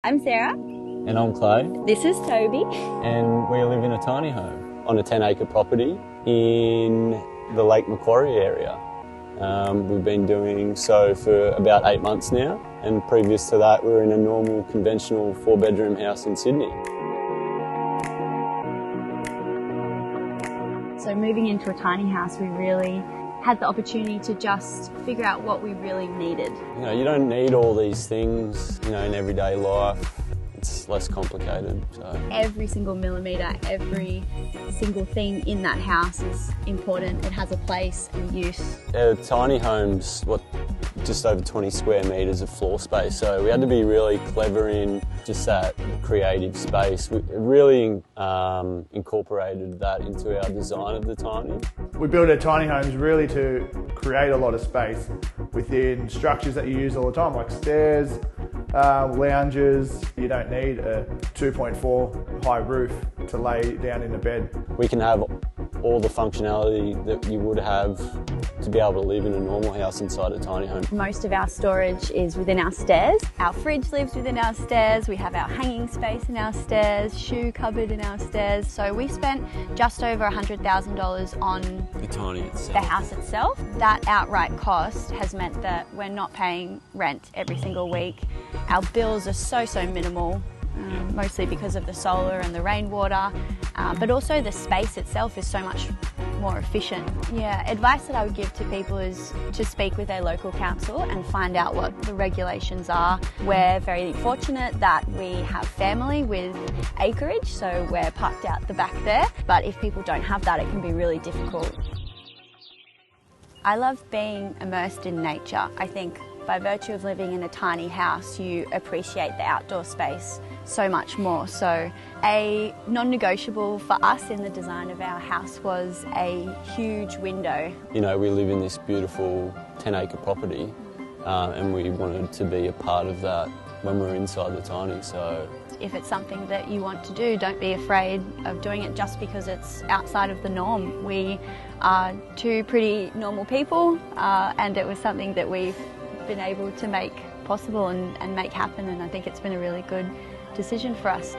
I'm Sarah. And I'm Clay. This is Toby. And we live in a tiny home on a 10-acre property in the Lake Macquarie area. We've been doing so for about 8 months now, and previous to that we were in a normal conventional 4-bedroom house in Sydney. So moving into a tiny house, we really had the opportunity to just figure out what we really needed. You know, you don't need all these things, you know, in everyday life. It's less complicated. So Every single millimetre, every single thing in that house is important. It has a place and use. Our tiny home's just over 20 square metres of floor space, so we had to be really clever in just that creative space. We really incorporated that into our design of the tiny. We build our tiny homes really to create a lot of space within structures that you use all the time, like stairs, lounges. You don't need a 2.4 high roof to lay down in a bed. We can have all the functionality that you would have to be able to live in a normal house inside a tiny home. Most of our storage is within our stairs. Our fridge lives within our stairs. We have our hanging space in our stairs, shoe cupboard in our stairs. So we spent just over $100,000 on The tiny itself. the house itself. That outright cost has meant that we're not paying rent every single week. Our bills are so minimal, mostly because of the solar and the rainwater, but also the space itself is so much more efficient. Yeah, advice that I would give to people is to speak with their local council and find out what the regulations are. We're very fortunate that we have family with acreage, so we're parked out the back there, but if people don't have that, it can be really difficult. I love being immersed in nature. I think by virtue of living in a tiny house, you appreciate the outdoor space so much more. So a non-negotiable for us in the design of our house was a huge window. You know, we live in this beautiful 10-acre property, and we wanted to be a part of that when we're inside the tiny. So if it's something that you want to do, don't be afraid of doing it just because it's outside of the norm. We are two pretty normal people, and it was something that we've been able to make possible and make happen, and I think it's been a really good decision for us.